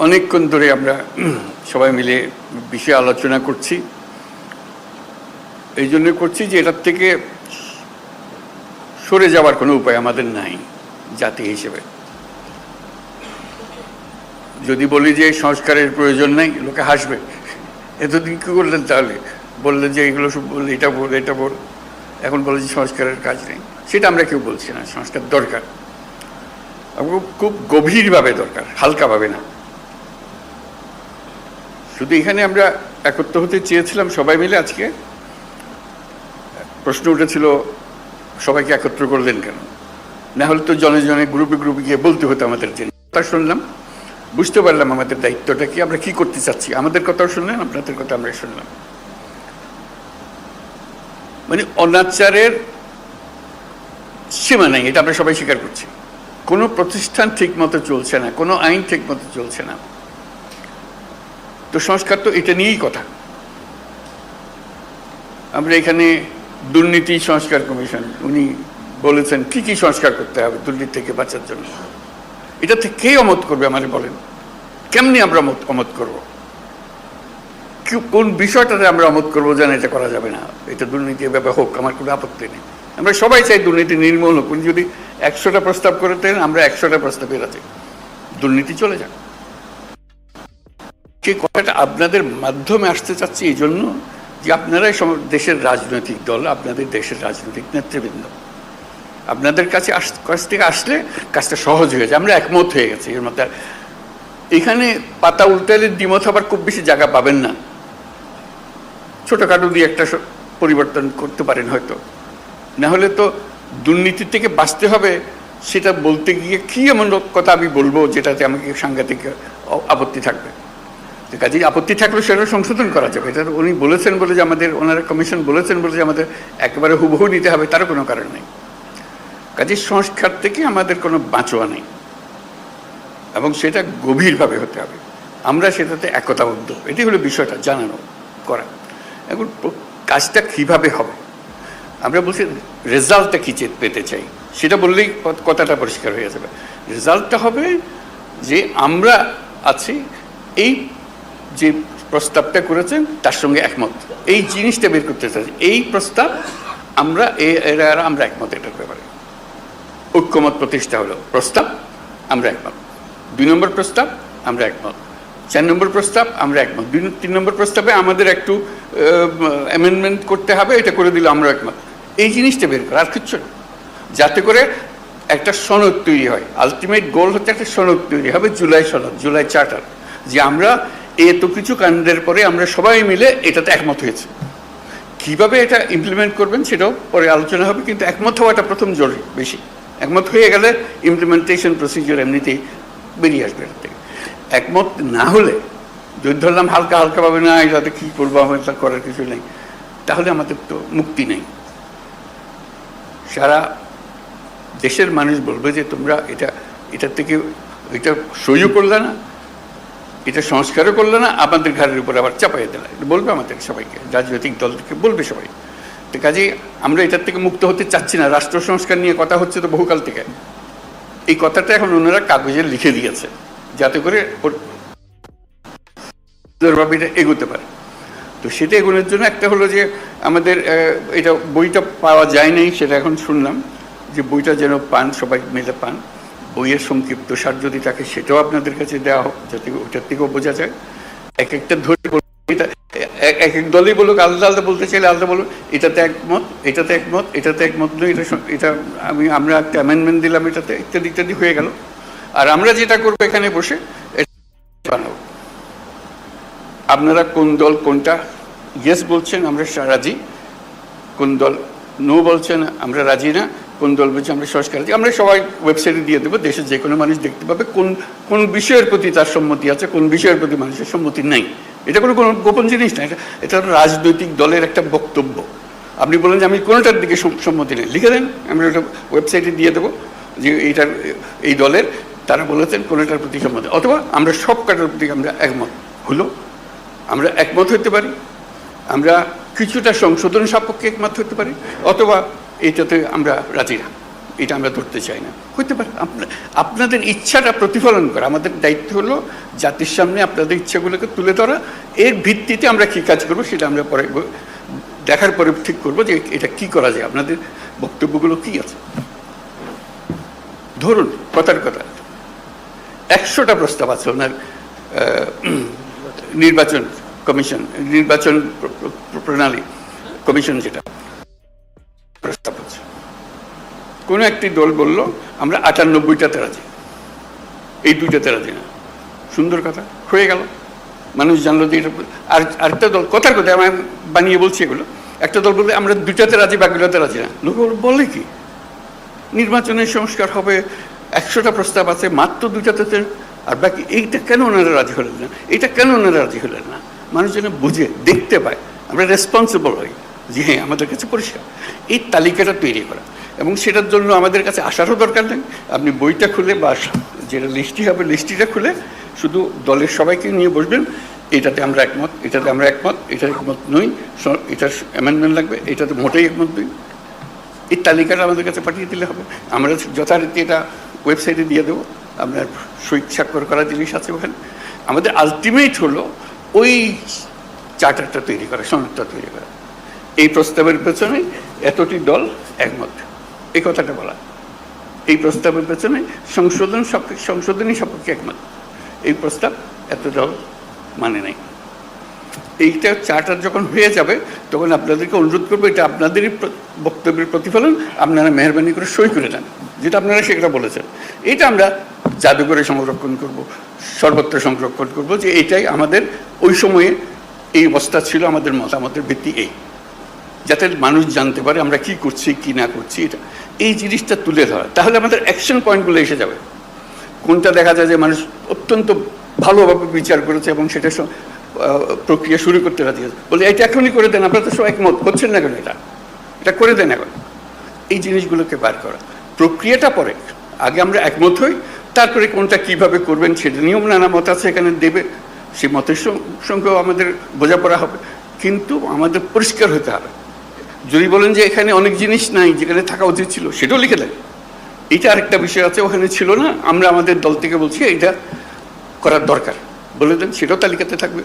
অনেকক্ষণ ধরে আমরা সবাই মিলে বিষয়ে আলোচনা করছি। এই জন্য করছি যে এটার থেকে সরে যাওয়ার কোনো উপায় আমাদের নাই জাতি হিসেবে। যদি বলি যে সংস্কারের প্রয়োজন নাই, লোকে হাসবে, এতদিন কী করলেন তাহলে? বললেন যে এগুলো সব বললে এটা বল এটা বল, এখন বলে যে সংস্কারের কাজ নেই। সেটা আমরা কেউ বলছি না, সংস্কার দরকার, খুব গভীরভাবে দরকার, হালকাভাবে না। শুধু এখানে আমরা একত্র হতে চেয়েছিলাম সবাই মিলে। আজকে প্রশ্ন উঠেছিল সবাইকে একত্র করলেন কেন? না হলে তো জনে জনে গ্রুপে গ্রুপে গিয়ে বলতে হতো আমাদের জন্য। তা শুনলাম, বুঝতে পারলাম আমাদের দায়িত্বটা কি, আমরা কি করতে চাচ্ছি। আমাদের কথাও শুনলেন, আপনাদের কথা আমরা শুনলাম। মানে অনাচারের সীমা নেই, এটা আমরা সবাই স্বীকার করছি। কোনো প্রতিষ্ঠান ঠিক মতো চলছে না, কোনো আইন ঠিক মতো চলছে না। তো সংস্কার তো এটা নিয়েই কথা। আমরা এখানে দুর্নীতি সংস্কার কমিশন, উনি বলেছেন কি কি সংস্কার করতে হবে দুর্নীতি থেকে বাঁচার জন্য। এটা থেকে কে অমত করবে আমাদের বলেন? কেমনি আমরা অমত করব? কোন বিষয়টাতে আমরা অমত করবো যেন এটা করা যাবে না, এটা দুর্নীতি এভাবে হোক, আমার কোনো আপত্তি নেই। আমরা সবাই চাই দুর্নীতি নির্মূল হোক। উনি যদি 100টা প্রস্তাব করতেন, আমরা 100টা প্রস্তাবের আছে, দুর্নীতি চলে যাক। সেই কথাটা আপনাদের মাধ্যমে আসতে চাচ্ছি এই জন্য যে আপনারাই দেশের রাজনৈতিক দল, আপনাদের দেশের রাজনৈতিক নেতৃবৃন্দ, আপনাদের কাছ থেকে আসলে কাজটা সহজ হয়ে যায়। আমরা একমত হয়ে গেছি এর মধ্যে। এখানে পাতা উল্টালে দ্বিমত আবার খুব বেশি জায়গা পাবেন না। ছোটখাটো দিয়ে একটা পরিবর্তন করতে পারেন হয়তো, না হলে তো দুর্নীতি থেকে বাঁচতে হবে। সেটা বলতে গিয়ে কি এমন কথা আমি বলবো যেটাতে আমাকে সাংঘাতিক আপত্তি থাকবে? কাজেই আপত্তি থাকলে সেটা সংশোধন করা যাবে। এটা উনি বলেছেন বলে যে আমাদের, ওনারা কমিশন বলেছেন বলে যে আমাদের একেবারে হুবহু নিতে হবে তারও কোনো কারণ নেই। কাজেই সংস্কার থেকে আমাদের কোনো বাঁচোয়া নেই, এবং সেটা গভীরভাবে হতে হবে। আমরা সেটাতে একতাবদ্ধ, এটি হলো বিষয়টা জানানো করা। এখন কাজটা কীভাবে হবে? আমরা বলছি রেজাল্টটা কী পেতে চাই, সেটা বললেই কথাটা পরিষ্কার হয়ে যাবে। রেজাল্টটা হবে যে আমরা আছি, এই যে প্রস্তাবটা করেছেন তার সঙ্গে একমত, এই জিনিসটা বের করতে চাই। এই প্রস্তাব আমরা আমরা একমত, এটার ব্যাপারে ঐক্যমত প্রতিষ্ঠা হলো। প্রস্তাব আমরা একমত, 2 নম্বর প্রস্তাব আমরা একমত, 4 নম্বর প্রস্তাব আমরা একমত, 3 নম্বর প্রস্তাবে আমাদের একটু অ্যামেন্ডমেন্ট করতে হবে, এটা করে দিলে আমরা একমত। এই জিনিসটা বের করা, আর কিচ্ছু না, যাতে করে একটা সনদ তৈরি হয়। আলটিমেট গোল হচ্ছে একটা সনদ তৈরি হবে, জুলাই সনদ, জুলাই চার্টার, যে আমরা এত কিছু কাণ্ডের পরে আমরা সবাই মিলে এটাতে একমত হয়েছে। কিভাবে এটা ইমপ্লিমেন্ট করবেন সেটাও পরে আলোচনা হবে, কিন্তু একমত হওয়াটা প্রথম জরুরি বেশি। একমত হয়ে গেলে ইমপ্লিমেন্টেশন প্রসিজিওর এমনিতেই বেরিয়ে আসবে এর থেকে। একমত না হলে, যদি ধরলাম হালকা হালকাভাবে না, এটাতে কী করবো, আমার তা করার কিছু নেই, তাহলে আমাদের তো মুক্তি নেই। সারা দেশের মানুষ বলবে যে তোমরা এটার থেকে এটা সহ্য করলে না, এটা সংস্কারও করলে না, আমাদের ঘরের উপর আবার চাপাইয়ে দিলে, বলবে আমাদের সবাইকে, রাজনৈতিক দল থেকে বলবে সবাই। তো কাজেই আমরা এটার থেকে মুক্ত হতে চাচ্ছি না। রাষ্ট্র সংস্কার নিয়ে কথা হচ্ছে তো বহুকাল থেকে। এই কথাটা এখন ওনারা কাগজে লিখে দিয়েছে যাতে করে এটা এগোতে পারে। তো সেটা এগোনোর জন্য একটা হলো যে আমাদের এটা বইটা পাওয়া যায় নাই, সেটা এখন শুনলাম যে বইটা যেন পান, সবাই মিলে পান। বইয়ের সংক্ষিপ্ত সার যদি থাকে সেটাও আপনাদের কাছে দেওয়া হোক, যাতে ওটার থেকেও বোঝা যায়। এক একটা ধরে এটা এক এক দলই বলুক, আলাদা আলাদা বলতে চাইলে আলাদা বলুক, এটাতে একমত, এটাতে একমত, এটাতে একমত নয়, এটা আমরা একটা অ্যামেন্ডমেন্ট দিলাম এটাতে, ইত্যাদি ইত্যাদি হয়ে গেল। আর আমরা যেটা করবো এখানে বসে বানাবো। আপনারা কোন দল কোনটা ইয়েস বলছেন আমরা রাজি, কোন দল নো বলছেন আমরা রাজি না, কোন দল বলছে আমরা সংস্কার রাজি, আমরা সবাই ওয়েবসাইটে দিয়ে দেবো। দেশের যে কোনো মানুষ দেখতে পাবে কোন কোন বিষয়ের প্রতি তার সম্মতি আছে, কোন বিষয়ের প্রতি মানুষের সম্মতি নেই। এটা কোনো গোপন জিনিস না, এটা রাজনৈতিক দলের একটা বক্তব্য। আপনি বলেন যে আমি কোনোটার দিকে সম্মতি নেই, লিখে দেন, আমরা ওটা ওয়েবসাইটে দিয়ে দেবো যে এইটার এই দলের তারা বলেছেন কোনোটার প্রতি সম্মতি, অথবা আমরা সব কাটার প্রতি আমরা একমত হলো। আমরা একমত হতে পারি, আমরা কিছুটা সংশোধন সাপেক্ষে একমত হতে পারি, অথবা এইটাতে আমরা রাজি না, এটা আমরা ধরতে চাই না। হইতে পারে আপনাদের ইচ্ছাটা প্রতিফলন করা, আমাদের দায়িত্ব হলো জাতির সামনে আপনাদের ইচ্ছাগুলোকে তুলে ধরা, এর ভিত্তিতে আমরা কী কাজ করবো সেটা আমরা পরে দেখার পরে ঠিক করবো যে এটা কি করা যায়, আপনাদের বক্তব্যগুলো কি আছে। ধরুন কথার কথা 100টা প্রস্তাব আছে ওনার নির্বাচন কমিশন, নির্বাচন প্রণালী কমিশন, যেটা প্রস্তাব আছে। কোনো একটি দল বলল আমরা 98টাতে রাজি, এই 2টাতে রাজি না। সুন্দর কথা, হয়ে গেল, মানুষ জানলো যে এটা। আর আরেকটা দল, কথার কথা আমি বানিয়ে বলছি এগুলো, একটা দল বলবে আমরা 2টাতে রাজি, বাকিটাতে রাজি না। লোক বলে কি নির্বাচনের সংস্কার হবে, 100টা প্রস্তাব আছে, মাত্র 2টাতে আর বাকি। এইটা কেন ওনারা রাজি হলেন না, এটা কেন ওনারা রাজি হলেন না? মানুষ যেন বুঝে দেখতে পায়, আমরা রেসপন্সিবল হই যে হ্যাঁ আমাদের কাছে পরিষ্কার। এই তালিকাটা তৈরি করা, এবং সেটার জন্য আমাদের কাছে আসারও দরকার নেই। আপনি বইটা খুলে বা যেটা লিস্টটি হবে লিস্টটিটা খুলে শুধু দলের সবাইকে নিয়ে বসবেন, এটাতে আমরা একমত, এটাতে আমরা একমত, এটার একমত নই, এটার অ্যামেন্ডমেন্ট লাগবে, এটাতে মোটেই একমত নই। এই তালিকাটা আমাদের কাছে পাঠিয়ে দিলে হবে। আমরা যথারীতি এটা ওয়েবসাইটে দিয়ে দেবো, আপনার স্বাক্ষর করা জিনিস আছে ওখানে। আমাদের আলটিমেট হলো ওই চার্টারটা তৈরি করা, সনদটা তৈরি করা। এই প্রস্তাবের পেছনে এতটি দল একমত, এই কথাটা বলা। এই প্রস্তাবের পেছনে সংশোধনী সপক্ষে একমত, এই প্রস্তাব এত দল মানে নাই। এইটা চার্টার যখন হয়ে যাবে তখন আপনাদেরকে অনুরোধ করবো, এটা আপনাদেরই বক্তব্যের প্রতিফলন, আপনারা মেহরবানি করে সই করে দেন, যেটা আপনারা সেটা বলেছেন। এটা আমরা জাদুঘরে সংরক্ষণ করব, সর্বত্র সংরক্ষণ করব, যে এটাই আমাদের ওই সময়ে এই অবস্থা ছিল, আমাদের মতামতের ভিত্তি এই, যাতে মানুষ জানতে পারে আমরা কি করছি কি না করছি। এটা এই জিনিসটা তুলে ধরা, তাহলে আমাদের অ্যাকশন পয়েন্টগুলো এসে যাবে। কোনটা দেখা যায় যে মানুষ অত্যন্ত ভালোভাবে বিচার করেছে এবং সেটা প্রক্রিয়া শুরু করতে রাজি আছে, বলে এটা এখনই করে দেন, আপনারা তো সব একমত হচ্ছেন না কেন, এটা করে দেন এখন। এই জিনিসগুলোকে বার করা, প্রক্রিয়াটা পরে, আগে আমরা একমত হই, তারপরে কোনটা কিভাবে করবেন সেটা নিয়ম নানা মত আছে এখানে দেবে, সেই মতের সঙ্গেও আমাদের বোঝাপড়া হবে। কিন্তু আমাদের পরিষ্কার হতে হবে। যদি বলেন যে এখানে অনেক জিনিস নাই যেখানে থাকা উচিত ছিল, সেটাও লিখে দেন। এটা আরেকটা বিষয় আছে, ওখানে ছিল না, আমরা আমাদের দল থেকে বলছি এটা করার দরকার, বলে দেন, সেটাও তালিকাতে থাকবে।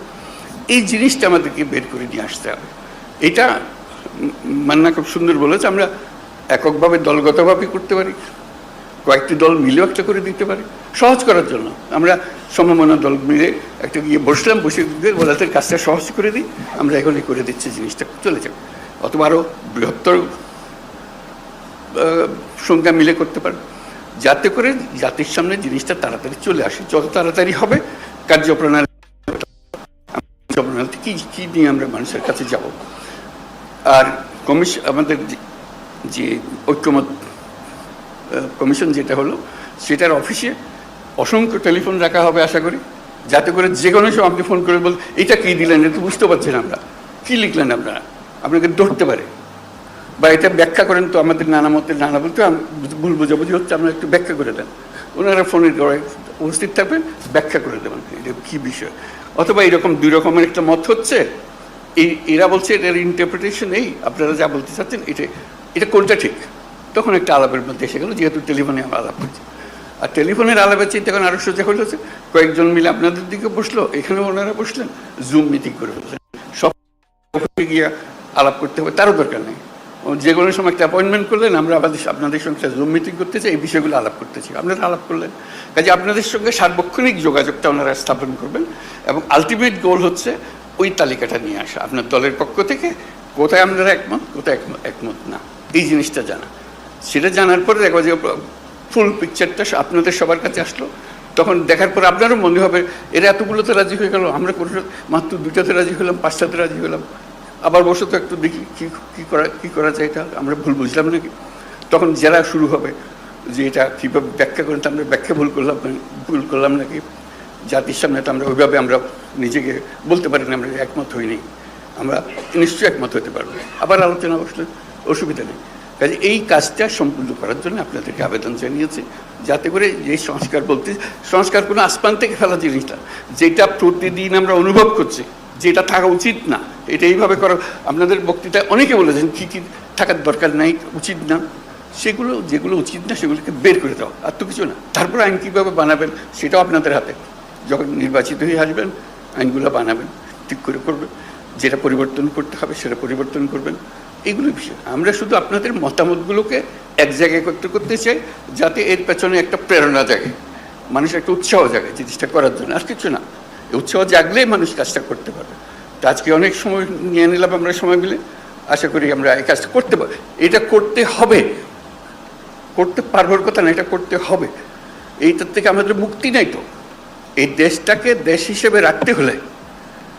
এই জিনিসটা আমাদেরকে বের করে নিয়ে আসতে হবে। এটা মান্না খুব সুন্দর বলেছে, আমরা এককভাবে দলগতভাবে করতে পারি, কয়েকটি দল মিলেও একটা করে দিতে পারি, সহজ করার জন্য। আমরা সমমনা দল মিলে একটা গিয়ে বসলাম, বসে বলাতে কাজটা সহজ করে দিই, আমরা এখনই করে দিচ্ছি, জিনিসটা চলে যাবে। অথবা আরও বৃহত্তর সংখ্যা মিলে করতে পারে, যাতে করে জাতির সামনে জিনিসটা তাড়াতাড়ি চলে আসে। যত তাড়াতাড়ি হবে কার্যপ্রণালী কি নিয়ে আমরা মানুষের কাছে যাব। আর আমাদের যে ঐক্যমত কমিশন যেটা হলো, সেটার অফিসে অসংখ্য টেলিফোন রাখা হবে আশা করি, যাতে করে যে কোনো সময় আপনি ফোন করে বল এটা কী দিলেন, এটা বুঝতে পারছেন আমরা, কী লিখলেন আপনারা, আপনাকে ধরতে পারে, বা এটা ব্যাখ্যা করেন তো, আমাদের নানা মতের নানা বলতে ভুল বোঝাবুঝি হচ্ছে, আমরা একটু ব্যাখ্যা করে দেন। ওনারা ফোনের গড়ায় উপস্থিত থাকবেন, ব্যাখ্যা করে দেবেন এটা কী বিষয়। অথবা এইরকম 2 রকমের একটা মত হচ্ছে, এরা বলছে এটার ইন্টারপ্রিটেশন এই, আপনারা যা বলতে চাচ্ছেন এটা কোনটা ঠিক। তখন একটা আলাপের মধ্যে এসে গেল, যেহেতু টেলিফোনে আমরা আলাপ করছি। আর টেলিফোনের আলাপের চেয়ে তখন আরও সোজা হয়েছে, কয়েকজন মিলে আপনাদের দিকে বসলো, এখানেও ওনারা বসলেন, জুম মিটিং করে ফেললেন। সব গিয়ে আলাপ করতে হবে তারও দরকার নেই, যে কোনো সময় একটা অ্যাপয়েন্টমেন্ট করলেন, আমরা আপনাদের সঙ্গে জুম মিটিং করতে চাই, এই বিষয়গুলো আলাপ করতে চাই, আপনারা আলাপ করলেন। কাজে আপনাদের সঙ্গে সার্বক্ষণিক যোগাযোগটা ওনারা স্থাপন করবেন, এবং আলটিমেট গোল হচ্ছে ওই তালিকাটা নিয়ে আসা আপনার দলের পক্ষ থেকে, কোথায় আপনারা একমত, কোথায় একমত না, এই জিনিসটা জানা। সেটা জানার পরে দেখো যে ফুল পিকচারটা আপনাদের সবার কাছে আসলো, তখন দেখার পর আপনারও মনে হবে এরা এতগুলোতে রাজি হয়ে গেল, আমরা মাত্র 2টাতে রাজি হলাম, 5টাতে রাজি হলাম, আবার বসে তো একটু দেখি কী করা যায়, এটা আমরা ভুল বুঝলাম নাকি। তখন যারা শুরু হবে যে এটা কীভাবে ব্যাখ্যা করেন, আমরা ব্যাখ্যা ভুল করলাম নাকি, জাতির সামনে তো আমরা ওইভাবে আমরা নিজেকে বলতে পারি না আমরা একমত হইনি, আমরা নিশ্চয়ই একমত হতে পারবো, আবার আলোচনা বসলে অসুবিধা নেই। কাজে এই কাজটা সম্পূর্ণ করার জন্য আপনাদেরকে আবেদন জানিয়েছি, যাতে করে এই সংস্কার কোনো আসমান থেকে ফেলা জিনিসটা, যেটা প্রতিদিন আমরা অনুভব করছি যেটা থাকা উচিত না, এটা এইভাবে করা। আপনাদের বক্তৃতায় অনেকে বলেছেন কী কী থাকার দরকার নাই, উচিত না, সেগুলো যেগুলো উচিত না সেগুলোকে বের করে দাও, আর তো কিছু না। তারপর আইন কীভাবে বানাবেন সেটাও আপনাদের হাতে। যখন নির্বাচিত হয়ে আসবেন আইনগুলো বানাবেন, ঠিক করে করবেন, যেটা পরিবর্তন করতে হবে সেটা পরিবর্তন করবেন। এইগুলো বিষয় আমরা শুধু আপনাদের মতামতগুলোকে এক জায়গায় করতে করতে চাই, যাতে এর পেছনে একটা প্রেরণা জাগে, মানুষ একটা উৎসাহ জাগে জিনিসটা করার জন্য, আর কিছু না। এই উৎসাহ জাগলেই মানুষ কাজটা করতে পারবে। তো আজকে অনেক সময় নিয়ে নিলাম আমরা সময় মিলে, আশা করি আমরা এই কাজটা করতে পারবো। এটা করতে হবে, করতে পারবার কথা না, এটা করতে হবে। এইটার থেকে আমাদের মুক্তি নাই তো। এই দেশটাকে দেশ হিসেবে রাখতে হলে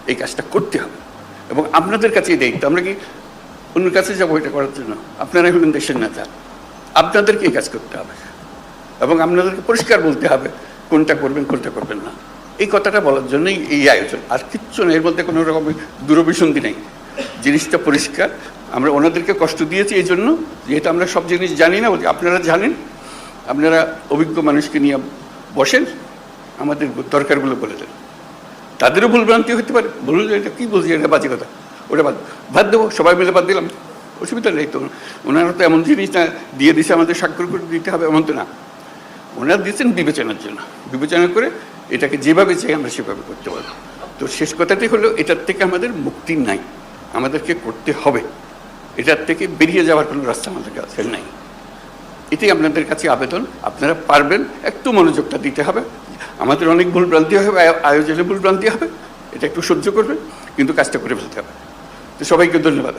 এই কাজটা করতে হবে, এবং আপনাদের কাছেই দায়িত্ব। আমরা কি অন্যের কাছে যাবো এটা করার জন্য? আপনারাই হলেন দেশের নেতা, আপনাদেরকে এই কাজ করতে হবে, এবং আপনাদেরকে পরিষ্কার বলতে হবে কোনটা করবেন কোনটা করবেন না। এই কথাটা বলার জন্যই এই আয়োজন, আর কিচ্ছু না। এর মধ্যে কোনো রকম দুরভিসন্ধি নেই, জিনিসটা পরিষ্কার। আমরা ওনাদেরকে কষ্ট দিয়েছি এই জন্য, যেহেতু আমরা সব জিনিস জানি না, আপনারা জানেন। আপনারা অভিজ্ঞ মানুষকে নিয়ে বসেন, আমাদের দরকারগুলো বলে দেন। তাদেরও ভুলভ্রান্তি হতে পারে, বলুন এটা কী বলছি, এটা বাজে কথা, ওটা বাদ দেবো, সবাই মিলে বাদ দিলাম, অসুবিধা নেই তো। ওনারা তো এমন জিনিসটা দিয়ে দিছে আমাদের স্বাক্ষর করে দিতে হবে এমন তো না। ওনারা দিয়েছেন বিবেচনার জন্য, বিবেচনা করে এটাকে যেভাবে চাই আমরা সেভাবে করতে পারবো। তো শেষ কথাটি হলো, এটার থেকে আমাদের মুক্তি নাই, আমাদেরকে করতে হবে। এটার থেকে বেরিয়ে যাওয়ার কোনো রাস্তা আমাদের কাছে নাই। এটাই আপনাদের কাছে আবেদন। আপনারা পারবেন, একটু মনোযোগটা দিতে হবে। আমাদের অনেক ভুলভ্রান্তি হবে, আয়োজনে ভুলভ্রান্তি হবে, এটা একটু সহ্য করবেন, কিন্তু কাজটা করে ফেলতে হবে। তো সবাইকে ধন্যবাদ।